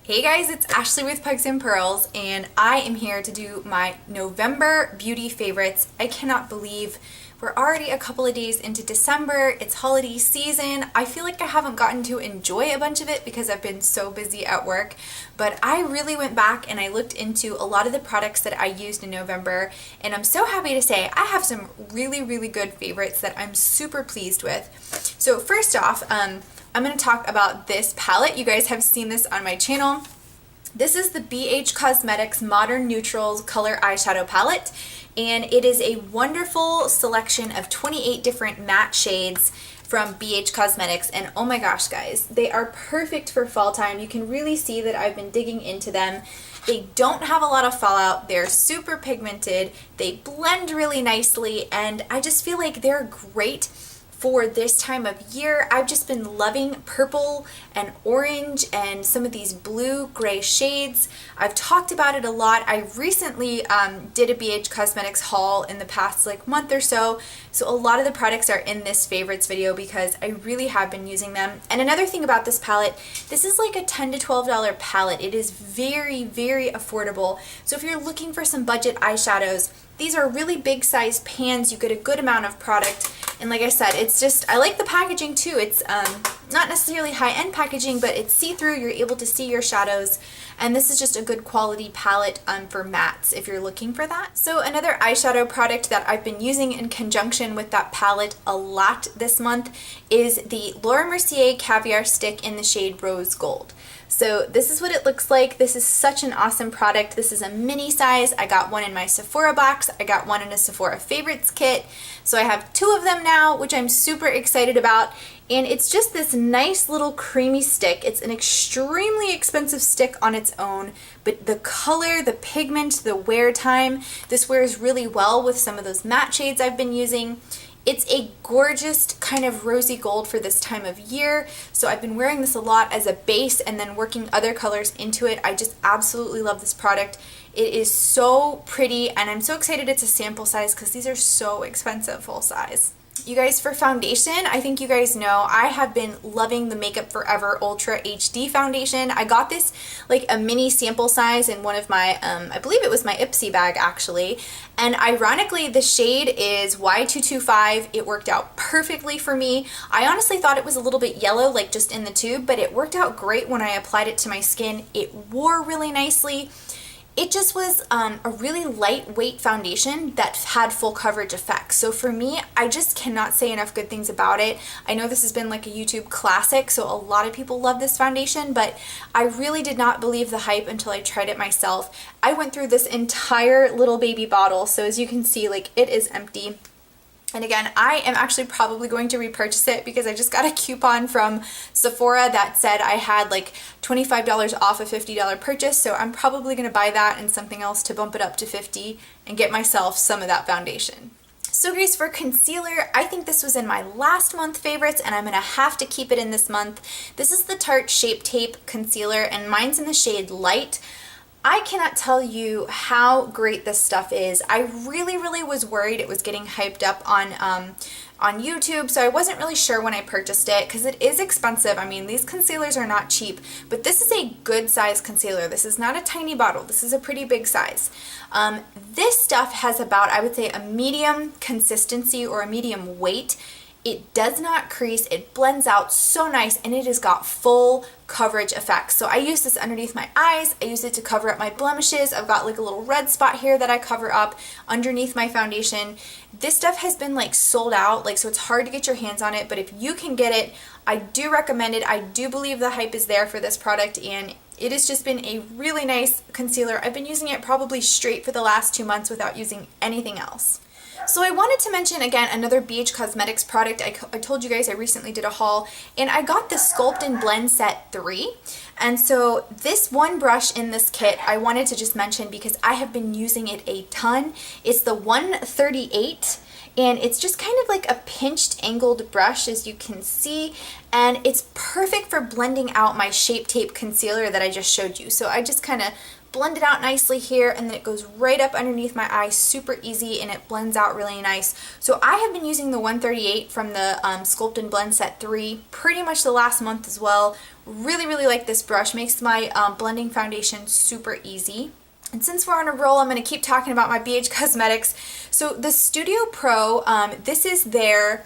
Hey guys, it's Ashley with Pugs and Pearls, and I am here to do my November beauty favorites. I cannot believe we're already a couple of days into December. It's holiday season. I feel like I haven't gotten to enjoy a bunch of it because I've been so busy at work, but I really went back and I looked into a lot of the products that I used in November, and I'm so happy to say I have some really good favorites that I'm super pleased with. So first off, I'm going to talk about this palette. You guys have seen this on my channel. This is the BH Cosmetics Modern Neutrals Color Eyeshadow Palette, and it is a wonderful selection of 28 different matte shades from BH Cosmetics, and oh my gosh guys, they are perfect for fall time. You can really see that I've been digging into them. They don't have a lot of fallout, they're super pigmented, they blend really nicely, and I just feel like they're great for this time of year. I've just been loving purple and orange and some of these blue gray shades. I've talked about it a lot. I recently did a BH Cosmetics haul in the past month or so, so a lot of the products are in this favorites video because I really have been using them. And another thing about this palette, this is like a $10 to $12 palette. It is very affordable. So if you're looking for some budget eyeshadows, these are really big size pans. You get a good amount of product. And like I said, it's just, I like the packaging too. It's not necessarily high-end packaging, but it's see-through. You're able to see your shadows. And this is just a good quality palette for mattes if you're looking for that. So another eyeshadow product that I've been using in conjunction with that palette a lot this month is the Laura Mercier Caviar Stick in the shade Rose Gold. So this is what it looks like. This is such an awesome product. This is a mini size. I got one in my Sephora box. I got one in a Sephora favorites kit. So I have two of them now, which I'm super excited about. And it's just this nice little creamy stick. It's an extremely expensive stick on its own, but the color, the pigment, the wear time, this wears really well with some of those matte shades I've been using. It's a gorgeous kind of rosy gold for this time of year, so I've been wearing this a lot as a base and then working other colors into it. I just absolutely love this product. It is so pretty, and I'm so excited it's a sample size because these are so expensive full size. You guys, for foundation, I think you guys know I have been loving the Makeup Forever Ultra HD foundation. I got this like a mini sample size in one of my, I believe it was my Ipsy bag actually, and ironically the shade is Y225. It worked out perfectly for me. I honestly thought it was a little bit yellow like just in the tube, but it worked out great when I applied it to my skin. It wore really nicely. It just was a really lightweight foundation that had full coverage effects. So for me, I just cannot say enough good things about it. I know this has been like a YouTube classic, so a lot of people love this foundation, but I really did not believe the hype until I tried it myself. I went through this entire little baby bottle, so as you can see, like, it is empty. And again, I am actually probably going to repurchase it because I just got a coupon from Sephora that said I had like $25 off a $50 purchase, so I'm probably going to buy that and something else to bump it up to $50 and get myself some of that foundation. So guys, for concealer, I think this was in my last month favorites and I'm going to have to keep it in this month. This is the Tarte Shape Tape Concealer and mine's in the shade Light. I cannot tell you how great this stuff is. I really was worried it was getting hyped up on YouTube, so I wasn't really sure when I purchased it because it is expensive. I mean, these concealers are not cheap, but this is a good size concealer. This is not a tiny bottle. This is a pretty big size. This stuff has about, I would say, a medium consistency or a medium weight. It does not crease, it blends out so nice, and it has got full coverage effects. So I use this underneath my eyes, I use it to cover up my blemishes. I've got like a little red spot here that I cover up underneath my foundation. This stuff has been like sold out, like, so it's hard to get your hands on it, but if you can get it, I do recommend it. I do believe the hype is there for this product, and it has just been a really nice concealer. I've been using it probably straight for the last 2 months without using anything else. So I wanted to mention again another BH Cosmetics product. I told you guys I recently did a haul and I got the Sculpt and Blend Set 3. And so this one brush in this kit I wanted to just mention because I have been using it a ton. It's the 138 and it's just kind of like a pinched angled brush, as you can see, and it's perfect for blending out my Shape Tape concealer that I just showed you. So I just kind of blend it out nicely here, and then it goes right up underneath my eye, super easy, and it blends out really nice. So I have been using the 138 from the Sculpt and Blend Set 3 pretty much the last month as well. Really, really like this brush. Makes my blending foundation super easy. And since we're on a roll, I'm going to keep talking about my BH Cosmetics. So the Studio Pro, this is their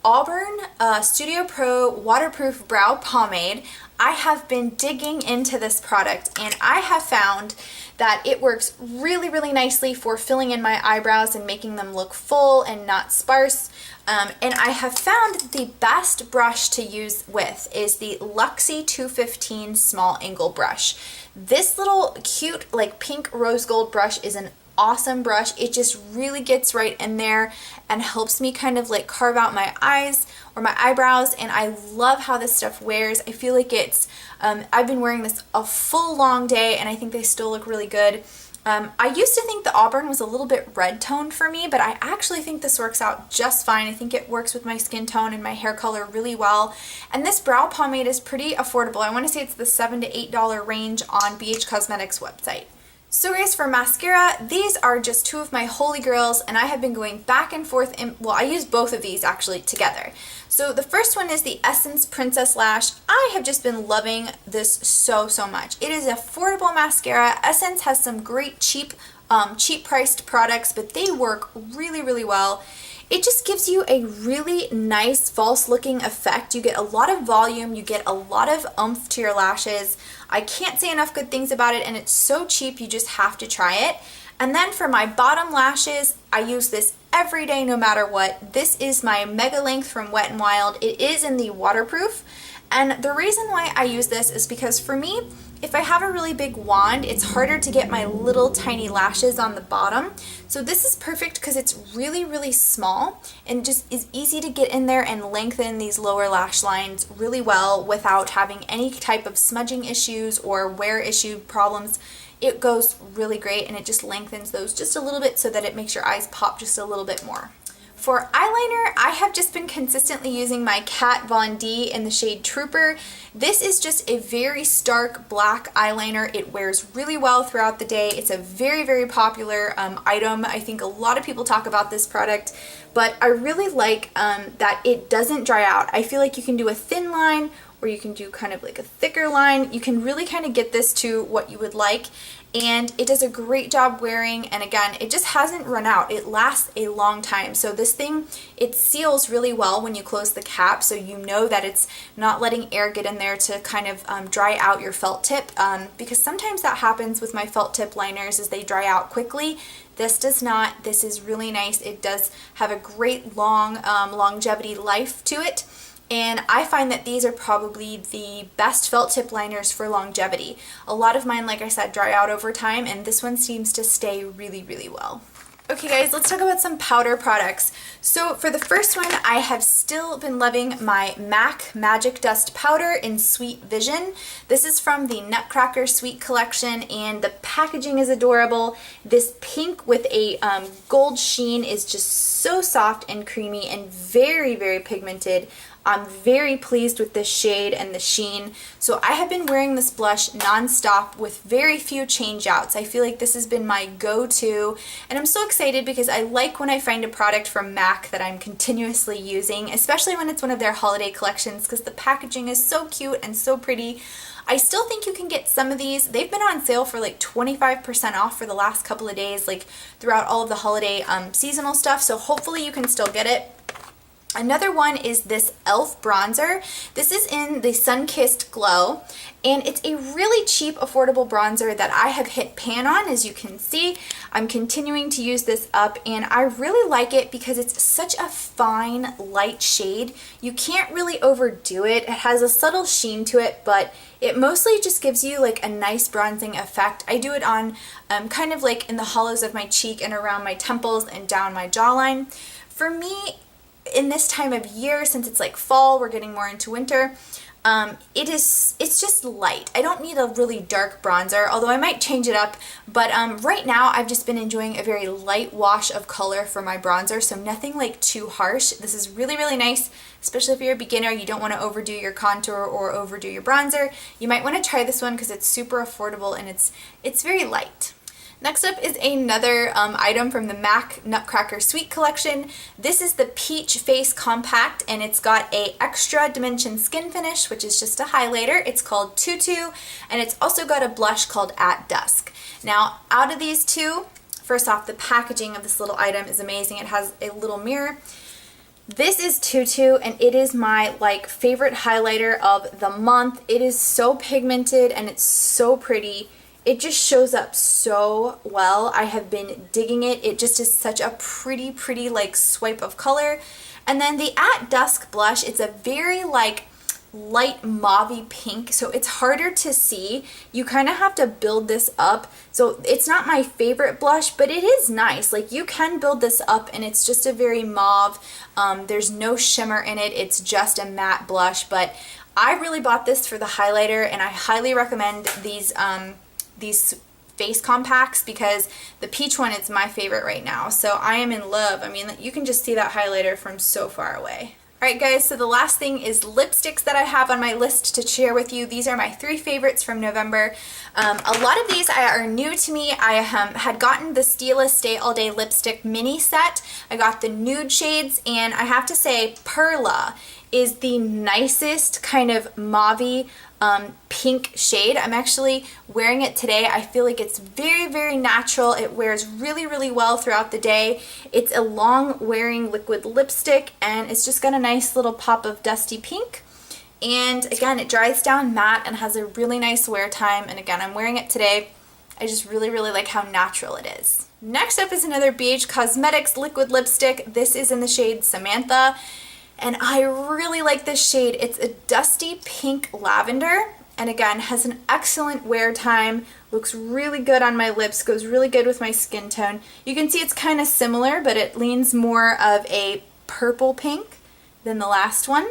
Auburn Studio Pro Waterproof Brow Pomade. I have been digging into this product, and I have found that it works really, really nicely for filling in my eyebrows and making them look full and not sparse. And I have found the best brush to use with is the Luxie 215 Small Angle Brush. This little cute, like pink rose gold brush is an awesome brush. It just really gets right in there and helps me kind of like carve out my eyes or my eyebrows, and I love how this stuff wears. I feel like it's, I've been wearing this a full long day, and I think they still look really good. I used to think the Auburn was a little bit red toned for me, but I actually think this works out just fine. I think it works with my skin tone and my hair color really well. And this brow pomade is pretty affordable. I want to say it's the $7 to $8 range on BH Cosmetics website. So guys, for mascara, these are just two of my holy grails, and I have been going back and forth well, I use both of these actually together. So the first one is the Essence Princess Lash. I have just been loving this so much. It is affordable mascara. Essence has some great cheap priced products, but they work really, really well. It just gives you a really nice false looking effect. You get a lot of volume, you get a lot of oomph to your lashes. I can't say enough good things about it, and it's so cheap, you just have to try it. And then for my bottom lashes, I use this every day no matter what. This is my Mega Length from Wet n Wild. It is in the waterproof, and the reason why I use this is because for me, if I have a really big wand, it's harder to get my little tiny lashes on the bottom. So this is perfect because it's really, really small and just is easy to get in there and lengthen these lower lash lines really well without having any type of smudging issues or wear issue problems. It goes really great, and it just lengthens those just a little bit so that it makes your eyes pop just a little bit more. For eyeliner, I have just been consistently using my Kat Von D in the shade Trooper. This is just a very stark black eyeliner. It wears really well throughout the day. It's a very, very popular item. I think a lot of people talk about this product, but I really like that it doesn't dry out. I feel like you can do a thin line, or you can do kind of like a thicker line. You can really kind of get this to what you would like, and it does a great job wearing, and again, it just hasn't run out. It lasts a long time. So this thing, it seals really well when you close the cap, so you know that it's not letting air get in there to kind of dry out your felt tip, because sometimes that happens with my felt tip liners, is they dry out quickly. This does not. This is really nice. It does have a great long longevity life to it. And I find that these are probably the best felt tip liners for longevity. A lot of mine, like I said, dry out over time, and this one seems to stay really, really well. Okay guys, let's talk about some powder products. So for the first one, I have still been loving my MAC Magic Dust Powder in Sweet Vision. This is from the Nutcracker Sweet Collection, and the packaging is adorable. This pink with a gold sheen is just so soft and creamy and very, very pigmented. I'm very pleased with this shade and the sheen. So I have been wearing this blush non-stop with very few change outs. I feel like this has been my go-to, and I'm so excited because I like when I find a product from MAC that I'm continuously using, especially when it's one of their holiday collections, because the packaging is so cute and so pretty. I still think you can get some of these. They've been on sale for like 25% off for the last couple of days, like throughout all of the holiday seasonal stuff, so hopefully you can still get it. Another one is this e.l.f. bronzer. This is in the Sun-Kissed Glow, and it's a really cheap, affordable bronzer that I have hit pan on, as you can see. I'm continuing to use this up, and I really like it because it's such a fine, light shade. You can't really overdo it. It has a subtle sheen to it, but it mostly just gives you like a nice bronzing effect. I do it on kind of like in the hollows of my cheek and around my temples and down my jawline. For me, in this time of year, since it's like fall, we're getting more into winter, It's just light. I don't need a really dark bronzer, although I might change it up, but right now I've just been enjoying a very light wash of color for my bronzer, so nothing like too harsh. This is really, really nice, especially if you're a beginner, you don't want to overdo your contour or overdo your bronzer. You might want to try this one because it's super affordable and it's very light. Next up is another item from the MAC Nutcracker Sweet Collection. This is the Peach Face Compact, and it's got a extra dimension skin finish, which is just a highlighter. It's called Tutu, and it's also got a blush called At Dusk. Now, out of these two, first off, the packaging of this little item is amazing. It has a little mirror. This is Tutu, and it is my favorite highlighter of the month. It is so pigmented and it's so pretty. It just shows up so well. I have been digging it. It just is such a pretty swipe of color. And then the At Dusk blush, it's a very light mauve-y pink, so it's harder to see. You kind of have to build this up. So it's not my favorite blush, but it is nice. You can build this up and it's just a very mauve. There's no shimmer in it. It's just a matte blush, but I really bought this for the highlighter, and I highly recommend these face compacts because the peach one is my favorite right now. So I am in love. I mean, you can just see that highlighter from so far away. Alright guys, so the last thing is lipsticks that I have on my list to share with you. These are my 3 favorites from November. A lot of these are new to me. I had gotten the Stila Stay All Day lipstick mini set. I got the nude shades, and I have to say Perla is the nicest kind of mauve-y pink shade. I'm actually wearing it today. I feel like it's very natural. It wears really well throughout the day. It's a long wearing liquid lipstick, and it's just got a nice little pop of dusty pink. And again, it dries down matte and has a really nice wear time. And again, I'm wearing it today. I just really like how natural it is. Next up is another BH Cosmetics liquid lipstick. This is in the shade Samantha, and I really like this shade. It's a dusty pink lavender, and again, has an excellent wear time, looks really good on my lips, goes really good with my skin tone. You can see it's kind of similar, but it leans more of a purple pink than the last one.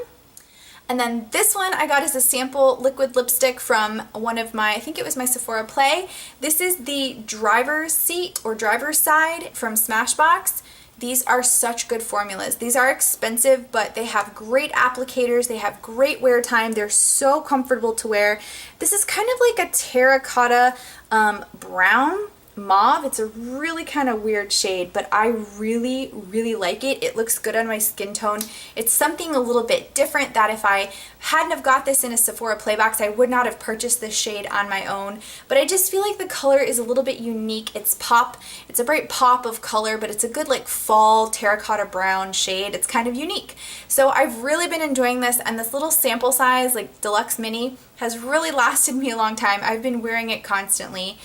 And then this one I got as a sample liquid lipstick from one of my, I think it was my Sephora Play. This is the driver's seat or driver's side from Smashbox. These are such good formulas. These are expensive, but they have great applicators. They have great wear time. They're so comfortable to wear. This is kind of like a terracotta brown mauve. It's a really kind of weird shade, but I really like it. It looks good on my skin tone. It's something a little bit different that if I hadn't have got this in a Sephora Playbox, I would not have purchased this shade on my own. But I just feel like the color is a little bit unique. It's a bright pop of color, but it's a good fall terracotta brown shade. It's kind of unique. So I've really been enjoying this, and this little sample size, Deluxe Mini, has really lasted me a long time. I've been wearing it constantly.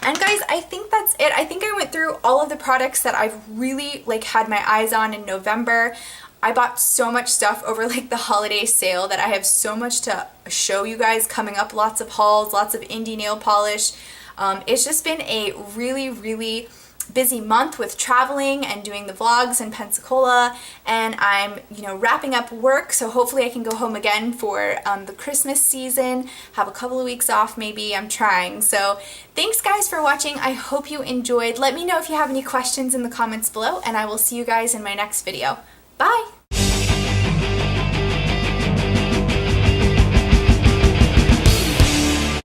And guys, I think that's it. I think I went through all of the products that I've really had my eyes on in November. I bought so much stuff over the holiday sale that I have so much to show you guys coming up. Lots of hauls, lots of indie nail polish. It's just been a really busy month with traveling and doing the vlogs in Pensacola, and I'm wrapping up work, so hopefully I can go home again for the Christmas season, have a couple of weeks off maybe. I'm trying. So thanks guys for watching. I hope you enjoyed. Let me know if you have any questions in the comments below, and I will see you guys in my next video. Bye!